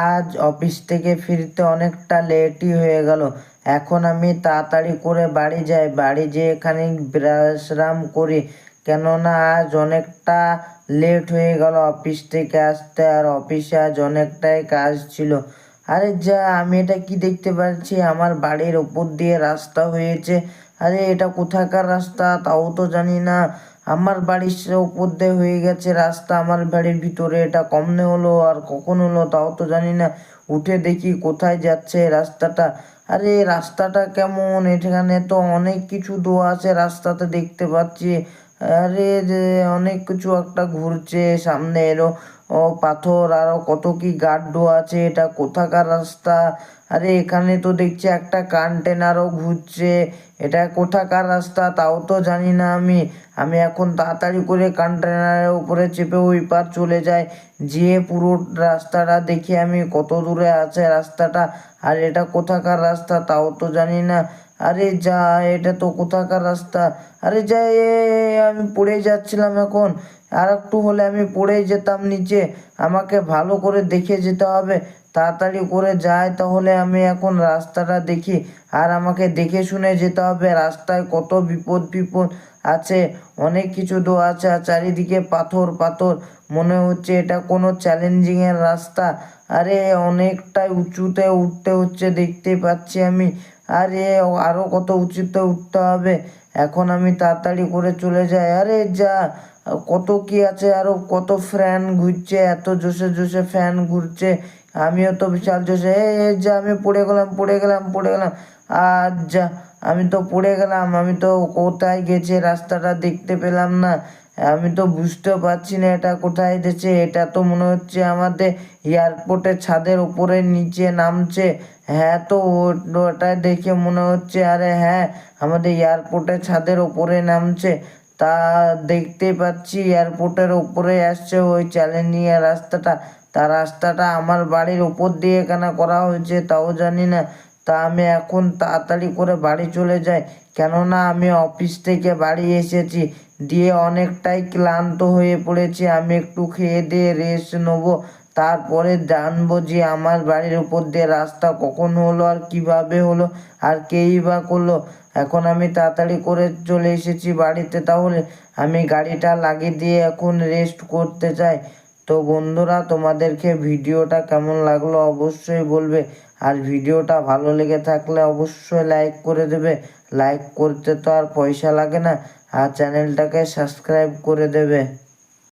আজ অফিস থেকে ফিরতে অনেকটা লেটই হয়ে গেল। এখন আমি তাড়াতাড়ি করে বাড়ি যাই, বাড়ি যেয়ে খানিক বিশ্রাম করি, কেননা আজ অনেকটা লেট হয়ে গেল অফিস থেকে আসতে, আর অফিসে আজ অনেকটাই কাজ ছিল। আরে যা, আমি এটা কি দেখতে পাচ্ছি, আমার বাড়ির ওপর দিয়ে রাস্তা হয়েছে। আরে এটা কোথাকার রাস্তা তাও তো জানি না। আমার বাড়ির ওপর দিয়ে হয়ে গেছে রাস্তা, আমার বাড়ির ভিতরে এটা কমনে হলো আর কখন হলো তাও তো জানি না। উঠে দেখি কোথায় যাচ্ছে রাস্তাটা। আরে রাস্তাটা কেমন, এখানে তো অনেক কিছু দেওয়া আছে রাস্তাতে দেখতে পাচ্ছি। আরে যে অনেক কিছু একটা ঘুরছে সামনে এলো, ও পাথর আরো কত কি গার্ড আছে, এটা কোথাকার রাস্তা? আরে এখানে তো দেখছি একটা কন্টেনারও ঘুরছে, এটা কোথাকার রাস্তা তাও তো জানি না আমি। আমি এখন তাড়াতাড়ি করে কন্টেনারের উপরে চেপে ওই পার চলে যাই, যেয়ে পুরো রাস্তাটা দেখি আমি কত দূরে আছে রাস্তাটা, আর এটা কোথাকার রাস্তা তাও তো জানি না। আরে যা, এটা তো কোথাকার রাস্তা? আরে যা, আমি পড়ে যাচ্ছিলাম এখন, আর একটু হলে আমি পড়েই যেতাম নিচে। আমাকে ভালো করে দেখে যেতে হবে, তাড়াতাড়ি করে যাই তাহলে আমি এখন রাস্তাটা দেখি। আর আমাকে দেখে শুনে যেতে হবে, রাস্তায় কত বিপদ বিপদ আছে, অনেক কিছু তো আছে, আর চারিদিকে পাথর পাথর, মনে হচ্ছে এটা কোনো চ্যালেঞ্জিংয়ের রাস্তা। আরে অনেকটাই উঁচুতে উঠতে হচ্ছে দেখতে পাচ্ছি আমি। আরে আরো কত উঁচুতে উঠতে হবে, এখন আমি তাড়াতাড়ি করে চলে যাই। আরে যা, কত কি আছে, আরো কত ফ্যান ঘুরছে, এত জোশে জোশে ফ্যান ঘুরছে, আমিও তো বিশাল জোশে। এই যা, আমি পড়ে গেলাম পড়ে গেলাম পড়ে গেলাম। আর যা, আমি তো পড়ে গেলাম, আমি তো কোথায় গেছে রাস্তাটা দেখতে পেলাম না। আমি তো বুঝতেও পারছি না এটা কোথায় গেছে, এটা তো মনে হচ্ছে আমাদের এয়ারপোর্টের ছাদের উপরে নিচে নামছে। হ্যাঁ, তো ওটা দেখে মনে হচ্ছে, আরে হ্যাঁ, আমাদের এয়ারপোর্টের ছাদের উপরে নামছে। তা দেখতে পাচ্ছি এয়ারপোর্টের উপরে আসছে ওই চ্যালেঞ্জিং রাস্তাটা। তার রাস্তাটা আমার বাড়ির উপর দিয়ে কেন করা হয়েছে তাও জানি না। তা আমি এখন তাড়াতাড়ি করে বাড়ি চলে যাই, কেননা আমি অফিস থেকে বাড়ি এসেছি, দিয়ে অনেকটাই ক্লান্ত হয়ে পড়েছি। আমি একটু খেয়ে দিয়ে রেস্ট নেবো, তারপরে জানবো যে আমার বাড়ির উপর দিয়ে রাস্তা কখন হলো আর কিভাবে হলো আর কেই বা করলো। এখন আমি তাড়াতাড়ি করে চলে এসেছি বাড়িতে, তাহলে আমি গাড়িটা লাগিয়ে দিয়ে এখন রেস্ট করতে চাই। তো বন্ধুরা, তোমাদেরকে ভিডিওটা কেমন লাগলো অবশ্যই বলবে, আর ভিডিওটা ভালো লেগে থাকলে অবশ্যই লাইক করে দেবে। লাইক করতে তো আর পয়সা লাগে না, আর চ্যানেলটাকে সাবস্ক্রাইব করে দেবে।